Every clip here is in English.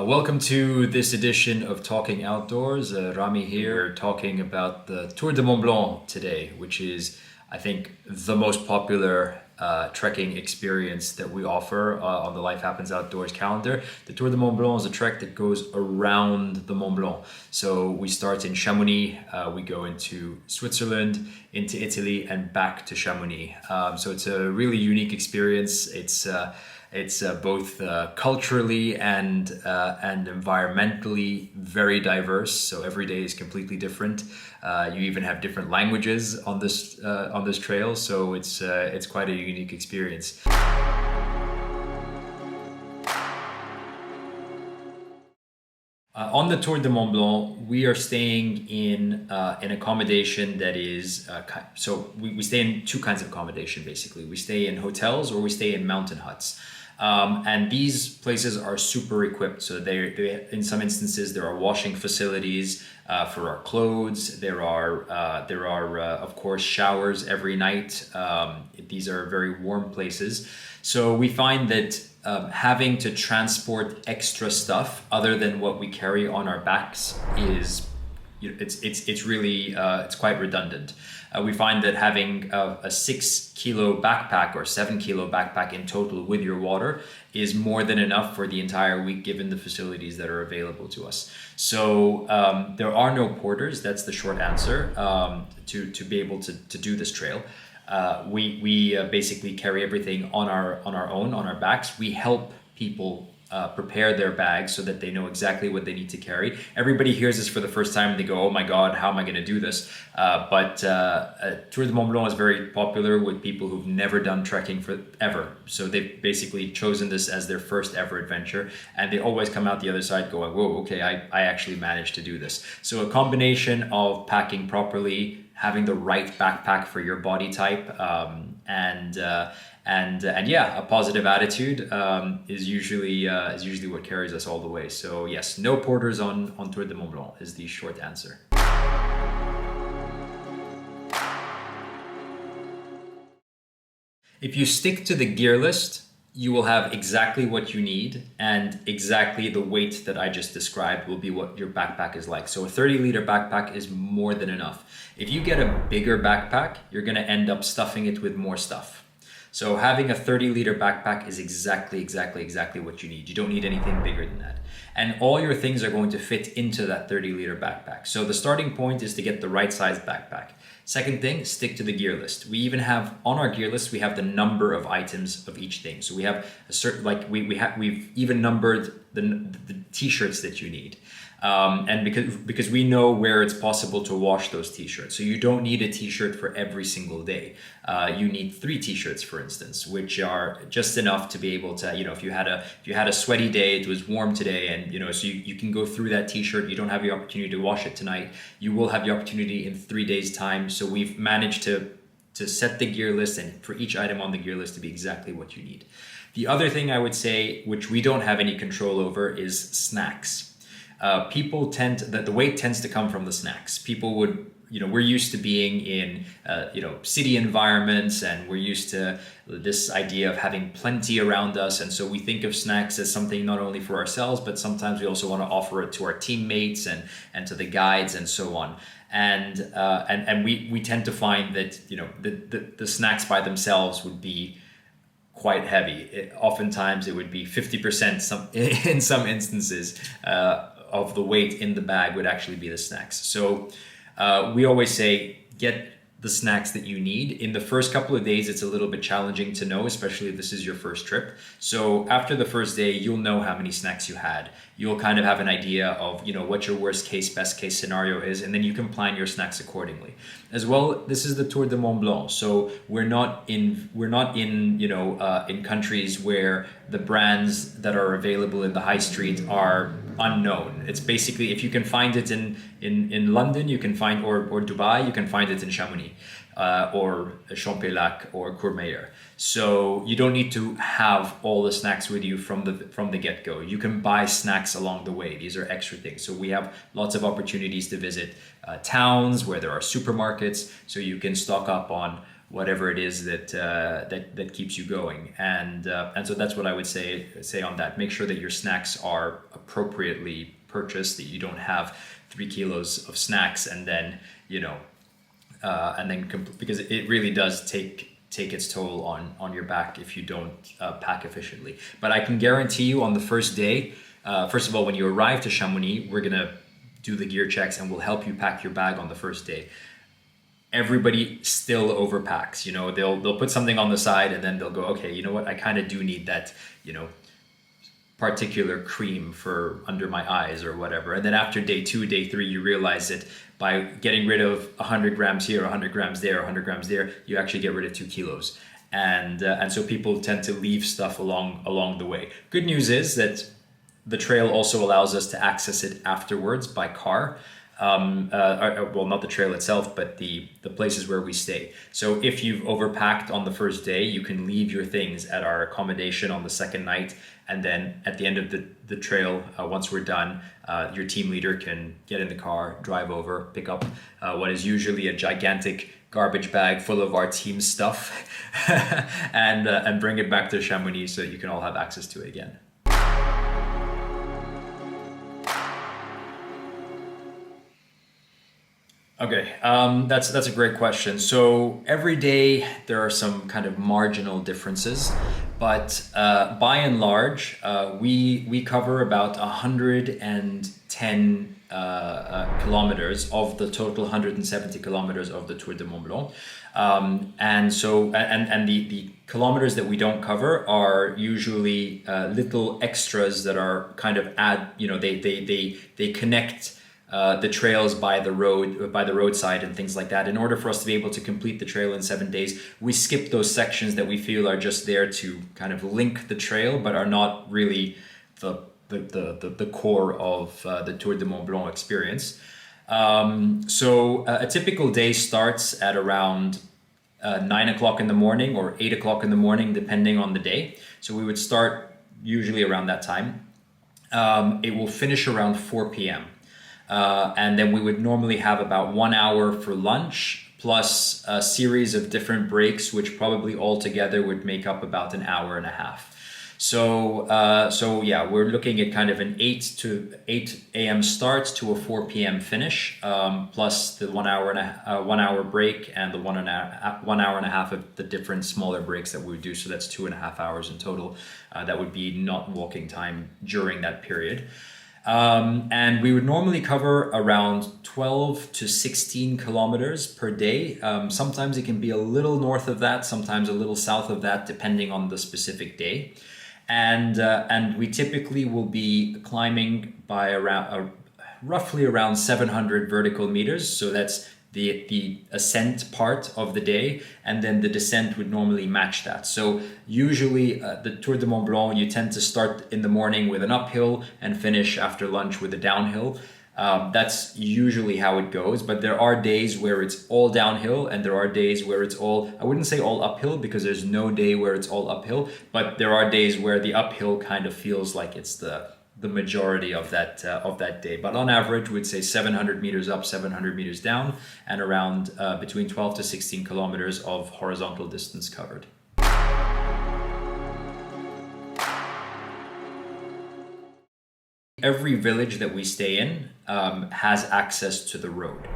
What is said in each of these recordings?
Welcome to this edition of Talking Outdoors. Rami here, talking about the Tour du Mont Blanc today, which is, I think, the most popular trekking experience that we offer on the Life Happens Outdoors calendar. The Tour du Mont Blanc is a trek that goes around the Mont Blanc. So we start in Chamonix, we go into Switzerland, into Italy, and back to Chamonix. So it's a really unique experience. It's both culturally and environmentally very diverse. So every day is completely different. You even have different languages on this trail. So it's quite a unique experience. On the Tour du Mont Blanc, we are staying in an accommodation that is, so we stay in two kinds of accommodation, basically. We stay in hotels or we stay in mountain huts. And these places are super equipped. So they in some instances, there are washing facilities for our clothes. There are of course, showers every night. These are very warm places. So we find that having to transport extra stuff other than what we carry on our backs is, it's really it's quite redundant. We find that having a 6 kilo backpack or 7 kilo backpack in total with your water is more than enough for the entire week, given the facilities that are available to us. So there are no porters. That's the short answer to be able to do this trail. We basically carry everything on our own, on our backs. We help people prepare their bags so that they know exactly what they need to carry. Everybody hears this for the first time and they go, oh my God, how am I going to do this? But Tour du Mont Blanc is very popular with people who've never done trekking ever. So they've basically chosen this as their first ever adventure. And they always come out the other side going, whoa, okay, I actually managed to do this. So a combination of packing properly, having the right backpack for your body type, and yeah, a positive attitude is usually what carries us all the way. So yes, no porters on Tour du Mont Blanc is the short answer. If you stick to the gear list, you will have exactly what you need, and exactly the weight that I just described will be what your backpack is like. So a 30-liter backpack is more than enough. If you get a bigger backpack, you're going to end up stuffing it with more stuff. So having a 30-liter backpack is exactly what you need. You don't need anything bigger than that. And all your things are going to fit into that 30-liter backpack. So the starting point is to get the right size backpack. Second thing, stick to the gear list. We even have, on our gear list, we have the number of items of each thing. So we have a certain, like we've even numbered the t-shirts that you need. And because we know where it's possible to wash those t-shirts. So you don't need a t-shirt for every single day. You need 3 t-shirts, for instance, which are just enough to be able to, if you had a sweaty day, it was warm today, and so you can go through that t-shirt. You don't have the opportunity to wash it tonight. You will have the opportunity in 3 days' time. So we've managed to set the gear list, and for each item on the gear list to be exactly what you need. The other thing I would say, which we don't have any control over, is snacks. The weight tends to come from the snacks. People would, we're used to being in, city environments, and we're used to this idea of having plenty around us. And so we think of snacks as something not only for ourselves, but sometimes we also want to offer it to our teammates and to the guides and so on. And we tend to find that, the snacks by themselves would be quite heavy. Oftentimes it would be 50% in some instances, of the weight in the bag would actually be the snacks. So we always say, get the snacks that you need. In the first couple of days, it's a little bit challenging to know, especially if this is your first trip. So after the first day, you'll know how many snacks you had. You'll kind of have an idea of, what your worst case, best case scenario is, and then you can plan your snacks accordingly. As well, this is the Tour du Mont Blanc, so we're not in in countries where the brands that are available in the high street are unknown. It's basically, if you can find it in London, you can find, or Dubai, you can find it in Chamonix, or Champelac or Courmayeur. So you don't need to have all the snacks with you from the get-go. You can buy snacks along the way. These are extra things. So we have lots of opportunities to visit towns where there are supermarkets, so you can stock up on whatever it is that keeps you going. And so that's what I would say on that. Make sure that your snacks are appropriately purchased, that you don't have 3 kilos of snacks and then because it really does take its toll on your back if you don't pack efficiently. But I can guarantee you on the first day, first of all, when you arrive to Chamonix, we're gonna do the gear checks and we'll help you pack your bag on the first day. Everybody still overpacks. They'll put something on the side and then they'll go, okay, you know what, I kind of do need that, particular cream for under my eyes or whatever. And then after day 2, day 3, you realize that by getting rid of 100 grams here, 100 grams there, 100 grams there, you actually get rid of 2 kilos. And so people tend to leave stuff along the way. Good news is that the trail also allows us to access it afterwards by car. Well, not the trail itself, but the places where we stay. So if you've overpacked on the first day, you can leave your things at our accommodation on the second night. And then at the end of the trail, once we're done, your team leader can get in the car, drive over, pick up what is usually a gigantic garbage bag full of our team stuff and bring it back to Chamonix so that you can all have access to it again. Okay, that's a great question. So every day there are some kind of marginal differences, but by and large, we cover about 110 kilometers of the total 170 kilometers of the Tour du Mont Blanc. And the kilometers that we don't cover are usually little extras that are kind of they connect the trails by the roadside and things like that. In order for us to be able to complete the trail in 7 days, we skip those sections that we feel are just there to kind of link the trail, but are not really the core of the Tour du Mont Blanc experience. So a typical day starts at around 9 o'clock in the morning or 8 o'clock in the morning, depending on the day. So we would start usually around that time. It will finish around 4 p.m. And then we would normally have about 1 hour for lunch plus a series of different breaks, which probably altogether would make up about an hour and a half. So yeah, we're looking at kind of an 8 a.m. start to a 4 p.m. finish, plus the 1 hour break and the 1 hour and a half of the different smaller breaks that we would do. So that's 2.5 hours in total. That would be not walking time during that period. And we would normally cover around 12 to 16 kilometers per day. Sometimes it can be a little north of that, sometimes a little south of that, depending on the specific day. And we typically will be climbing by roughly around 700 vertical meters. So that's the ascent part of the day, and then the descent would normally match that. So usually the Tour du Mont Blanc, you tend to start in the morning with an uphill and finish after lunch with a downhill. That's usually how it goes, but there are days where it's all downhill and there are days where it's all, I wouldn't say all uphill because there's no day where it's all uphill, but there are days where the uphill kind of feels like it's the majority of that day. But on average, we'd say 700 meters up, 700 meters down, and around between 12 to 16 kilometers of horizontal distance covered. Every village that we stay in has access to the road,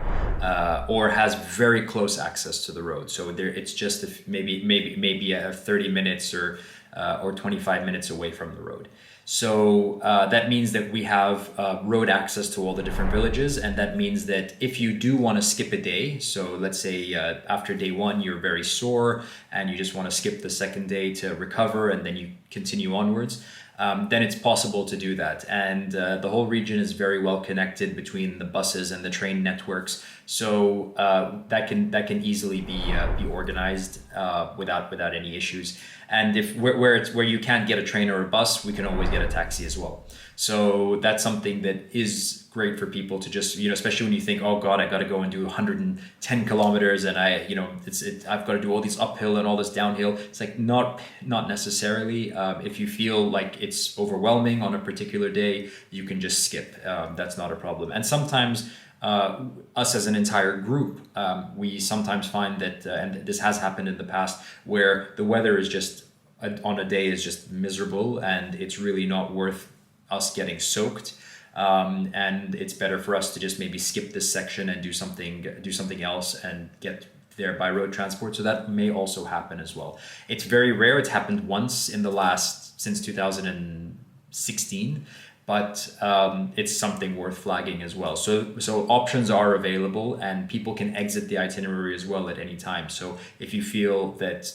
or has very close access to the road. So it's just maybe 30 minutes or 25 minutes away from the road. So that means that we have road access to all the different villages, and that means that if you do want to skip a day, so let's say after day 1 you're very sore and you just want to skip the second day to recover and then you continue onwards, then it's possible to do that. And the whole region is very well connected between the buses and the train networks, so that can easily be organized without any issues. And if where you can't get a train or a bus, we can always get a taxi as well. So that's something that is great for people to just, especially when you think, oh God, I got to go and do 110 kilometers and I've got to do all these uphill and all this downhill. It's like not necessarily. If you feel like it's overwhelming on a particular day, you can just skip. That's not a problem. And sometimes us as an entire group, we sometimes find that, and this has happened in the past, where the weather is just on a day is just miserable, and it's really not worth us getting soaked. And it's better for us to just maybe skip this section and do something else and get there by road transport. So that may also happen as well. It's very rare. It's happened once since 2016, but it's something worth flagging as well. So options are available, and people can exit the itinerary as well at any time. So if you feel that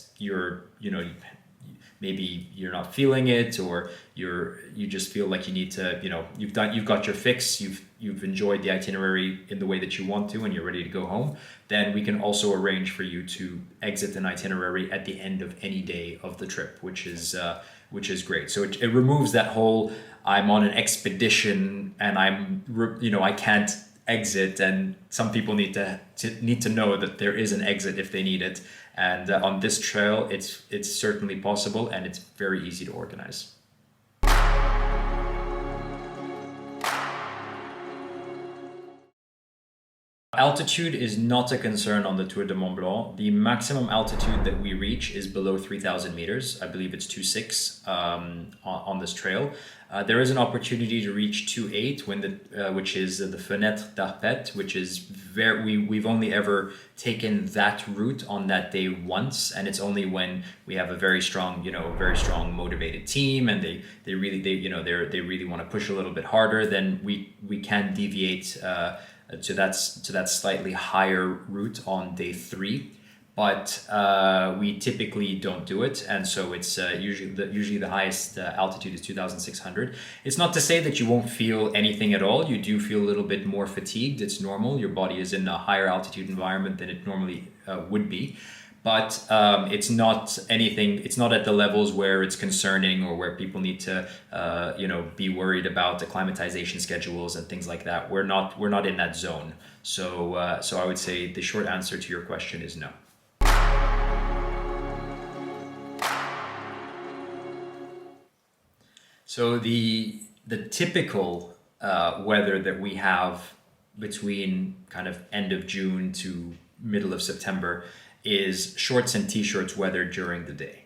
maybe you're not feeling it, or you just feel like you need to, you've got your fix, you've enjoyed the itinerary in the way that you want to, and you're ready to go home, then we can also arrange for you to exit an itinerary at the end of any day of the trip, which is great. So it removes that whole I'm on an expedition and I can't exit, and some people need to know that there is an exit if they need it. And on this trail, it's certainly possible, and it's very easy to organize. Altitude is not a concern on the Tour du Mont Blanc. The maximum altitude that we reach is below 3,000 meters. I believe it's 2.6 on this trail. There is an opportunity to reach 2.8 which is the Fenêtre d'Arpette, which is we've only ever taken that route on that day once, and it's only when we have a very strong motivated team, and they really want to push a little bit harder, then we can deviate to that slightly higher route on day 3, but we typically don't do it, and so it's usually the highest altitude is 2,600. It's not to say that you won't feel anything at all. You do feel a little bit more fatigued. It's normal. Your body is in a higher altitude environment than it normally would be. But it's not anything. It's not at the levels where it's concerning, or where people need to, be worried about acclimatization schedules and things like that. We're not in that zone. So I would say the short answer to your question is no. So the typical weather that we have between kind of end of June to middle of September is shorts and t-shirts weather during the day.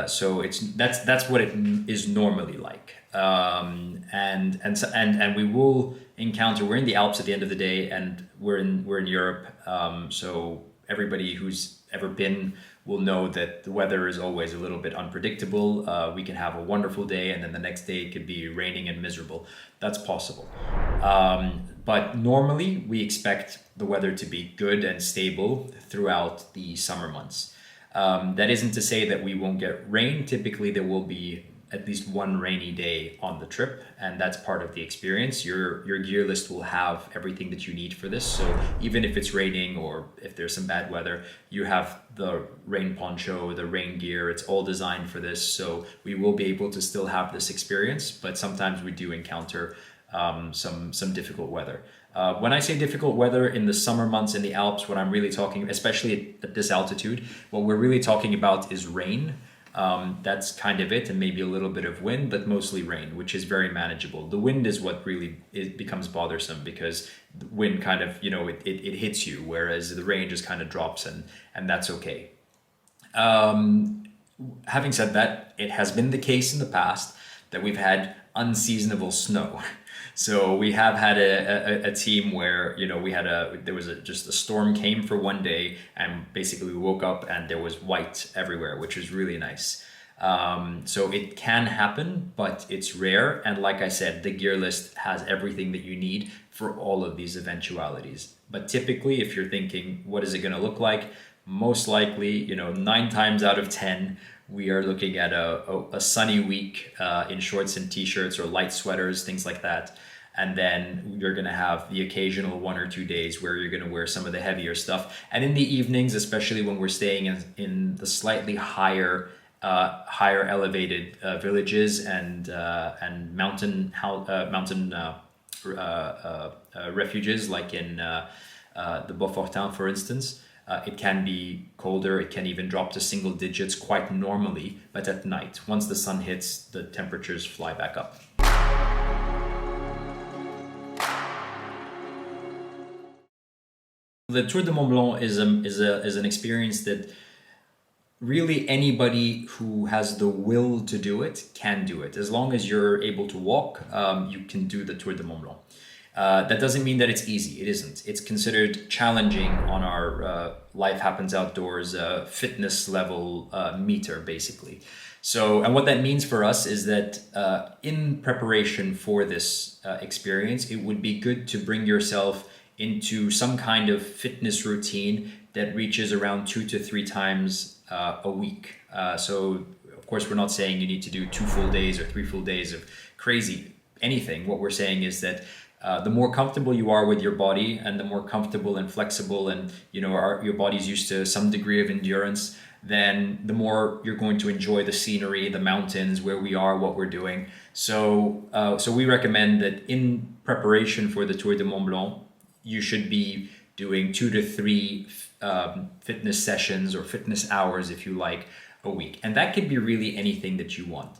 So that's what it is normally like. And we will encounter, we're in the Alps at the end of the day, and we're in Europe. So everybody who's ever been will know that the weather is always a little bit unpredictable. We can have a wonderful day, and then the next day it could be raining and miserable. That's possible. But normally we expect the weather to be good and stable throughout the summer months. That isn't to say that we won't get rain. Typically there will be at least one rainy day on the trip, and that's part of the experience. Your gear list will have everything that you need for this. So even if it's raining, or if there's some bad weather, you have the rain poncho, the rain gear. It's all designed for this. So we will be able to still have this experience, but sometimes we do encounter some difficult weather. When I say difficult weather in the summer months in the Alps, what I'm really talking, especially at this altitude, what we're really talking about is rain. That's kind of it, and maybe a little bit of wind, but mostly rain, which is very manageable. The wind is what really becomes bothersome, because the wind kind of, it hits you, whereas the rain just kind of drops, and that's okay. Having said that, it has been the case in the past that we've had unseasonable snow. So we have had a team where, just a storm came for one day, and basically we woke up and there was white everywhere, which was really nice. So it can happen, but it's rare. And like I said, the gear list has everything that you need for all of these eventualities. But typically, if you're thinking, what is it going to look like? Most likely, 9 times out of 10, we are looking at a sunny week in shorts and t-shirts or light sweaters, things like that. And then you're going to have the occasional 1 or 2 days where you're going to wear some of the heavier stuff. And in the evenings, especially when we're staying in the slightly higher elevated villages and mountain refuges, like in the Beaufortin, for instance, it can be colder. It can even drop to single digits quite normally, but at night, once the sun hits, the temperatures fly back up. The Tour du Mont Blanc is an experience that really anybody who has the will to do it can do it. As long as you're able to walk, you can do the Tour du Mont Blanc. That doesn't mean that it's easy. It isn't. It's considered challenging on our Life Happens Outdoors fitness level meter, basically. So, and what that means for us is that in preparation for this experience, it would be good to bring yourself into some kind of fitness routine that reaches around 2 to 3 times a week. So, of course, we're not saying you need to do 2 full days or 3 full days of crazy anything. What we're saying is that the more comfortable you are with your body, and the more comfortable and flexible, and your body's used to some degree of endurance, then the more you're going to enjoy the scenery, the mountains, where we are, what we're doing. So we recommend that in preparation for the Tour du Mont Blanc, you should be doing 2 to 3 fitness sessions or fitness hours, if you like, a week. And that could be really anything that you want.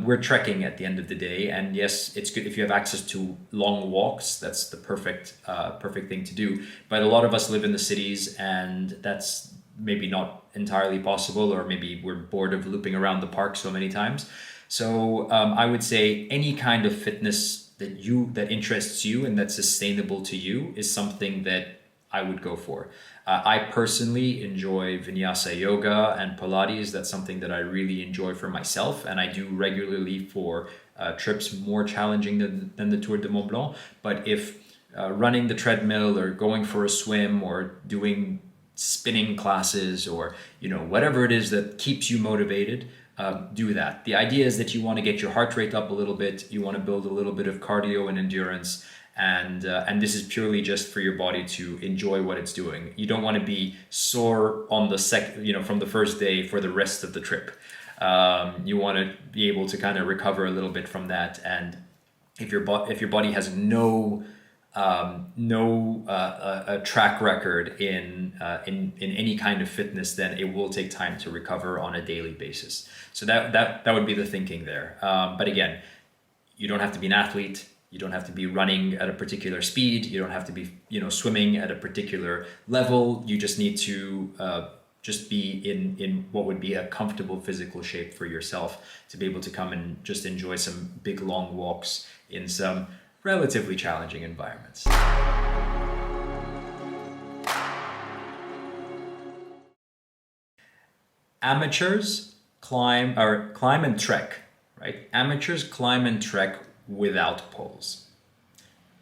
We're trekking at the end of the day, and yes, it's good if you have access to long walks. That's the perfect thing to do. But a lot of us live in the cities, and that's maybe not entirely possible, or maybe we're bored of looping around the park so many times. So I would say any kind of fitness that interests you and that's sustainable to you is something that I would go for. I personally enjoy Vinyasa yoga and Pilates. That's something that I really enjoy for myself, and I do regularly for trips more challenging than the Tour du Mont Blanc. But if running the treadmill or going for a swim or doing spinning classes or whatever it is that keeps you motivated, do that. The idea is that you want to get your heart rate up a little bit. You want to build a little bit of cardio and endurance. And this is purely just for your body to enjoy what it's doing. You don't want to be sore on the from the first day for the rest of the trip. You want to be able to kind of recover a little bit from that. And if your body has no track record in any kind of fitness, then it will take time to recover on a daily basis. So that would be the thinking there. But again, you don't have to be an athlete. You don't have to be running at a particular speed. You don't have to be, swimming at a particular level. You just need to just be in what would be a comfortable physical shape for yourself to be able to come and just enjoy some big long walks in some relatively challenging environments. Amateurs climb and trek, right? Amateurs climb and trek without poles.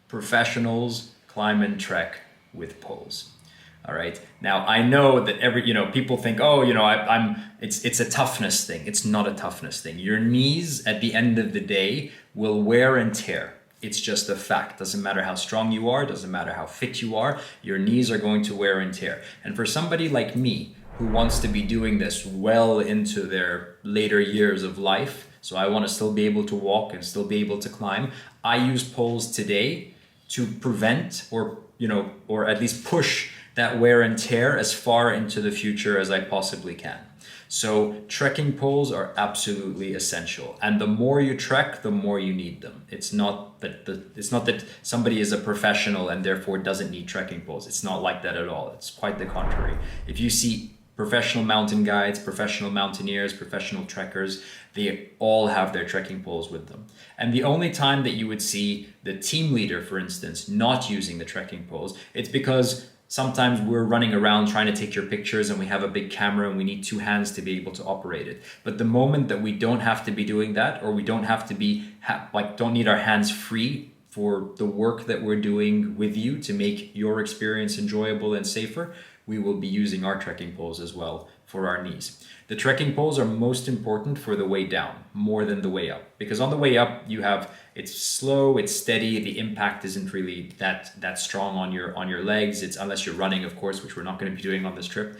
Professionals climb and trek with poles. All right. Now I know that people think, it's a toughness thing. It's not a toughness thing. Your knees at the end of the day will wear and tear. It's just a fact. Doesn't matter how strong you are, doesn't matter how fit you are, your knees are going to wear and tear. And for somebody like me who wants to be doing this well into their later years of life, so I want to still be able to walk and still be able to climb, I use poles today to prevent or at least push that wear and tear as far into the future as I possibly can. So trekking poles are absolutely essential, and the more you trek, the more you need them. It's not that somebody is a professional and therefore doesn't need trekking poles. It's not like that at all. It's quite the contrary. If you see professional mountain guides, professional mountaineers, professional trekkers, they all have their trekking poles with them. And the only time that you would see the team leader, for instance, not using the trekking poles, it's because sometimes we're running around trying to take your pictures and we have a big camera and we need 2 hands to be able to operate it. But the moment that we don't have to be doing that, or we don't have to be, don't need our hands free for the work that we're doing with you to make your experience enjoyable and safer, we will be using our trekking poles as well for our knees. The trekking poles are most important for the way down, more than the way up. Because on the way up, it's slow, it's steady, the impact isn't really that strong on your legs. It's unless you're running, of course, which we're not going to be doing on this trip.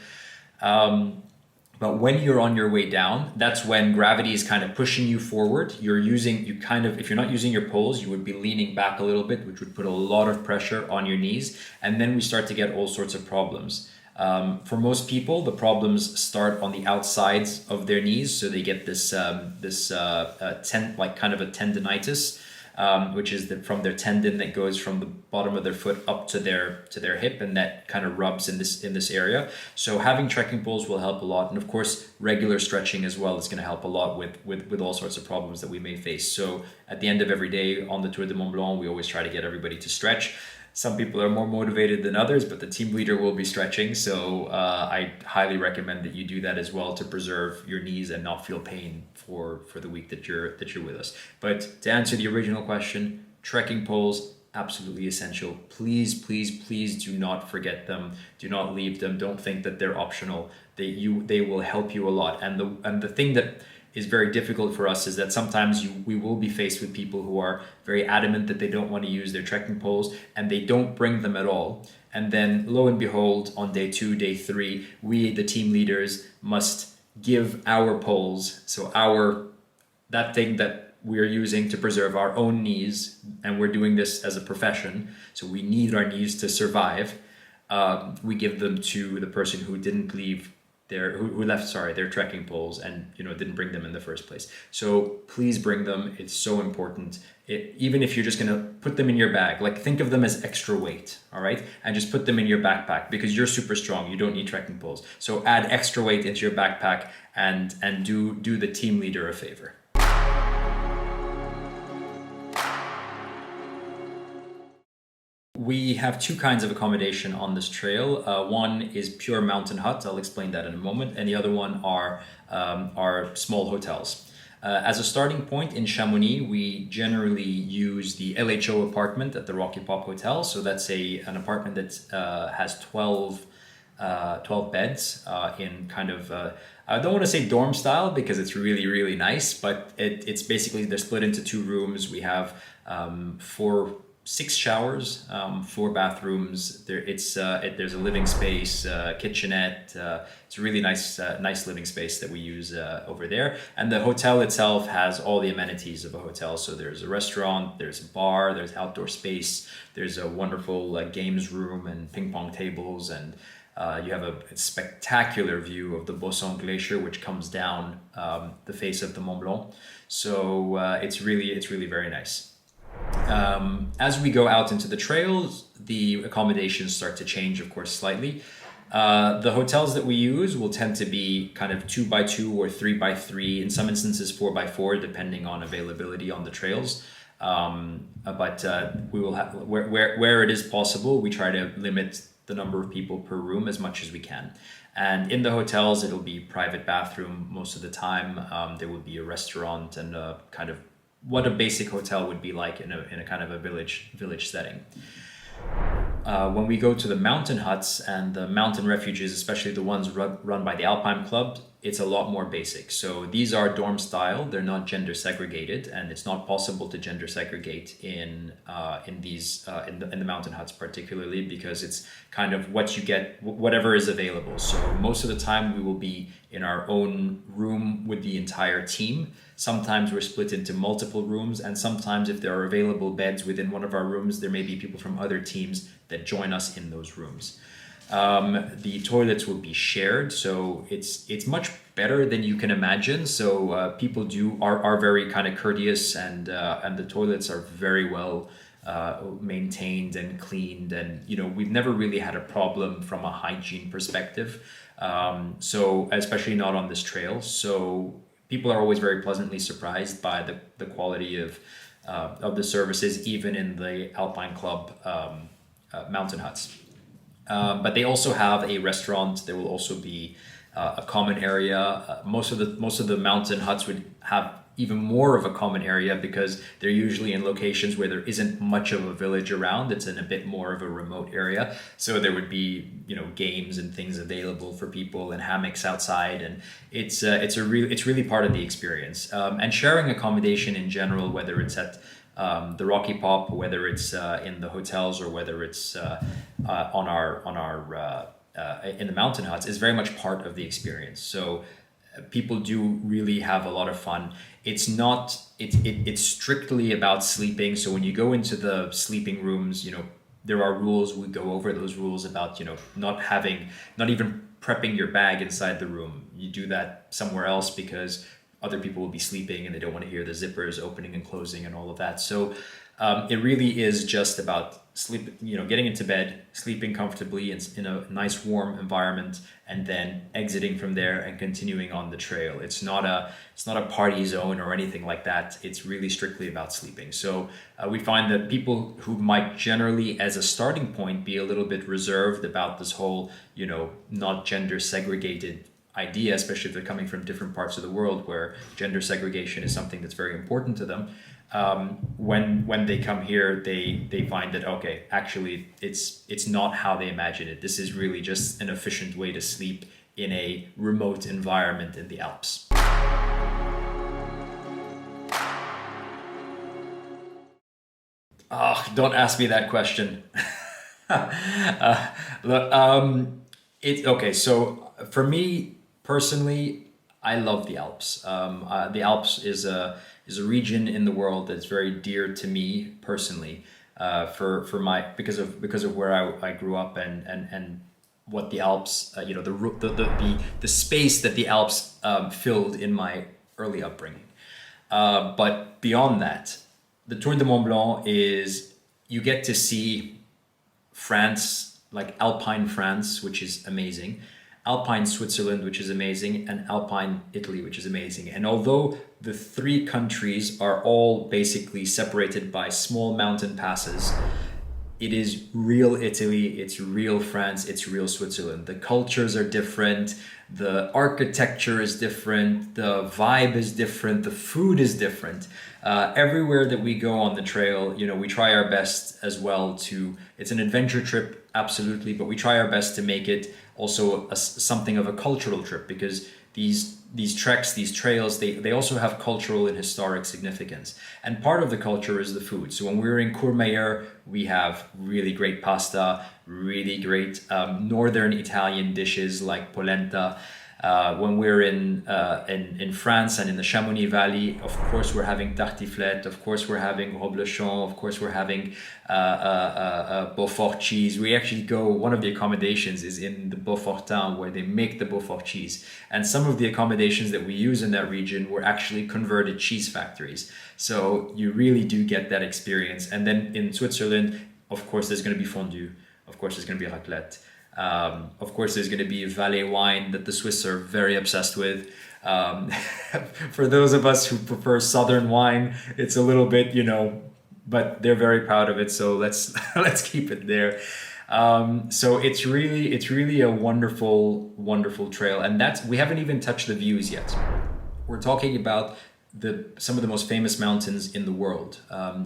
But when you're on your way down, that's when gravity is kind of pushing you forward. If you're not using your poles, you would be leaning back a little bit, which would put a lot of pressure on your knees. And then we start to get all sorts of problems. For most people, the problems start on the outsides of their knees, so they get this kind of a tendinitis, which is from their tendon that goes from the bottom of their foot up to their hip, and that kind of rubs in this area. So having trekking poles will help a lot, and of course regular stretching as well is going to help a lot with all sorts of problems that we may face. So at the end of every day on the Tour du Mont Blanc, we always try to get everybody to stretch. Some people are more motivated than others, but the team leader will be stretching. So I highly recommend that you do that as well to preserve your knees and not feel pain for the week that you're with us. But to answer the original question, trekking poles, absolutely essential. Please, please, please do not forget them. Do not leave them. Don't think that they're optional. They will help you a lot. And the thing that is very difficult for us is that sometimes we will be faced with people who are very adamant that they don't want to use their trekking poles and they don't bring them at all. And then lo and behold, on day 2, day 3, we, the team leaders, must give our poles, so that thing that we're using to preserve our own knees, and we're doing this as a profession, so we need our knees to survive. We give them to the person who didn't leave who left their trekking poles and didn't bring them in the first place. So please bring them. It's so important. Even if you're just going to put them in your bag, like think of them as extra weight, all right? And just put them in your backpack because you're super strong. You don't need trekking poles. So add extra weight into your backpack and do the team leader a favor. We have 2 kinds of accommodation on this trail. One is pure mountain hut. I'll explain that in a moment. And the other one are small hotels. As a starting point in Chamonix, we generally use the LHO apartment at the Rocky Pop Hotel. So that's an apartment that has 12 beds in kind of, I don't want to say dorm style because it's really, really nice, but it's basically, they're split into 2 rooms. We have 6 showers, 4 bathrooms. There's a living space, kitchenette. It's a really nice living space that we use over there. And the hotel itself has all the amenities of a hotel. So there's a restaurant, there's a bar, there's outdoor space, there's a wonderful games room and ping pong tables, and you have a spectacular view of the Bosson Glacier, which comes down the face of the Mont Blanc. So it's really very nice. As we go out into the trails, the accommodations start to change, of course, slightly. The hotels that we use will tend to be kind of 2x2 or 3x3, in some instances 4x4, depending on availability on the trails. But we will have, where it is possible, we try to limit the number of people per room as much as we can. And in the hotels, it'll be private bathroom most of the time. There will be a restaurant and a kind of what a basic hotel would be like in a kind of a village setting. When we go to the mountain huts and the mountain refuges, especially the ones run by the Alpine Club, it's a lot more basic. So these are dorm style; they're not gender segregated, and it's not possible to gender segregate in the mountain huts, particularly because it's kind of what you get, whatever is available. So most of the time we will be in our own room with the entire team. Sometimes we're split into multiple rooms, and sometimes if there are available beds within one of our rooms, there may be people from other teams that join us in those rooms. The toilets will be shared, so it's much better than you can imagine. So people are very kind of courteous, and the toilets are very well maintained and cleaned, and we've never really had a problem from a hygiene perspective. So especially not on this trail. So people are always very pleasantly surprised by the quality of the services, even in the Alpine Club mountain huts. But they also have a restaurant. There will also be a common area. Most of the mountain huts would have even more of a common area because they're usually in locations where there isn't much of a village around. It's in a bit more of a remote area. So there would be, games and things available for people and hammocks outside. And it's really part of the experience. And sharing accommodation in general, whether it's at the Rocky Pop, whether it's in the hotels or whether it's in the mountain huts, is very much part of the experience. So people do really have a lot of fun. It's not, it's strictly about sleeping. So when you go into the sleeping rooms, there are rules. We go over those rules about, not even prepping your bag inside the room. You do that somewhere else because other people will be sleeping and they don't want to hear the zippers opening and closing and all of that. So it really is just about sleep, getting into bed, sleeping comfortably in a nice warm environment, and then exiting from there and continuing on the trail. It's not a party zone or anything like that. It's really strictly about sleeping. So we find that people who might generally, as a starting point, be a little bit reserved about this whole, not gender segregated idea, especially if they're coming from different parts of the world where gender segregation is something that's very important to them. When they come here, they find that, okay, actually it's not how they imagine it. This is really just an efficient way to sleep in a remote environment in the Alps. Oh, don't ask me that question. It's okay. So for me personally, I love the Alps. The Alps is a region in the world that's very dear to me personally, because of where I grew up and what the Alps, the space that the Alps filled in my early upbringing. But beyond that, the Tour du Mont Blanc you get to see France, like Alpine France, which is amazing, Alpine Switzerland, which is amazing, and Alpine Italy, which is amazing. And although the three countries are all basically separated by small mountain passes, it is real Italy, it's real France, it's real Switzerland. The cultures are different, the architecture is different, the vibe is different, the food is different. Everywhere that we go on the trail, we try our best as well it's an adventure trip, absolutely, but we try our best to make it also something of a cultural trip, because these treks, these trails, they also have cultural and historic significance. And part of the culture is the food. So when we're in Courmayeur, we have really great pasta, really great northern Italian dishes like polenta. When we're in France and in the Chamonix Valley, of course we're having tartiflette, of course we're having reblochon, of course we're having Beaufort cheese. We actually one of the accommodations is in the Beaufortin, where they make the Beaufort cheese. And some of the accommodations that we use in that region were actually converted cheese factories. So you really do get that experience. And then in Switzerland, of course there's going to be fondue, of course there's going to be raclette. Of course, there's going to be Valais wine that the Swiss are very obsessed with. For those of us who prefer Southern wine, it's a little bit, but they're very proud of it. So let's keep it there. So it's really a wonderful, wonderful trail, and we haven't even touched the views yet. We're talking about some of the most famous mountains in the world.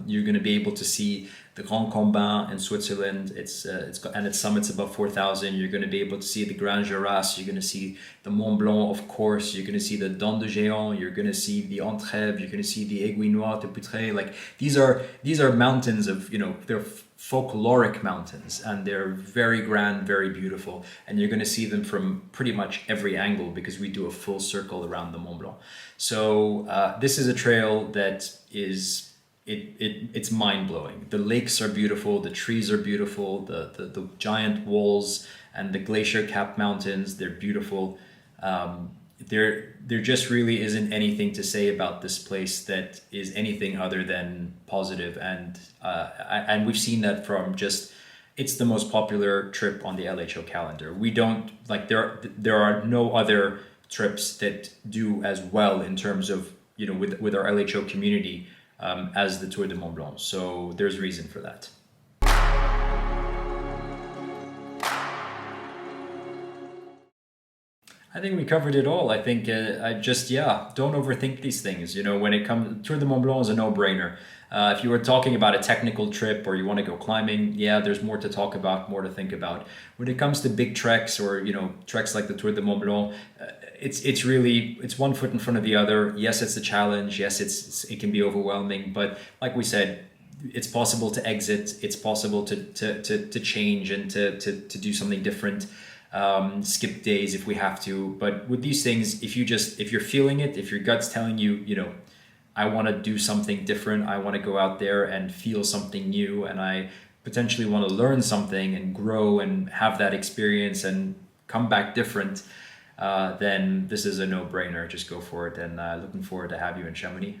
You're going to be able to see the Grand Combin in Switzerland. And its summits above 4,000. You're going to be able to see the Grand Jurasse. You're going to see the Mont Blanc, of course. You're going to see the Dents de Géant. You're going to see the Entrèves. You're going to see the Aiguille Noire de Putré. Like these are mountains of they're folkloric mountains, and they're very grand, very beautiful, and you're going to see them from pretty much every angle because we do a full circle around the Mont Blanc. So this is a trail that is it's mind-blowing. The lakes are beautiful, the trees are beautiful, the giant walls and the glacier-capped mountains, they're beautiful. There just really isn't anything to say about this place that is anything other than positive, and we've seen that from it's the most popular trip on the LHO calendar. We don't there are no other trips that do as well in terms of with our LHO community as the Tour du Mont Blanc. So there's reason for that. I think we covered it all. I think don't overthink these things. When it comes, Tour du Mont Blanc is a no-brainer. If you were talking about a technical trip or you want to go climbing, there's more to talk about, more to think about. When it comes to big treks or treks like the Tour du Mont Blanc, it's one foot in front of the other. Yes, it's a challenge. Yes, it can be overwhelming. But like we said, it's possible to exit. It's possible to change and to do something different. Skip days if we have to. But with these things, if you're feeling it, if your gut's telling you, I want to do something different, I want to go out there and feel something new, and I potentially want to learn something and grow and have that experience and come back different, then this is a no-brainer. Just go for it, and looking forward to have you in Chamonix.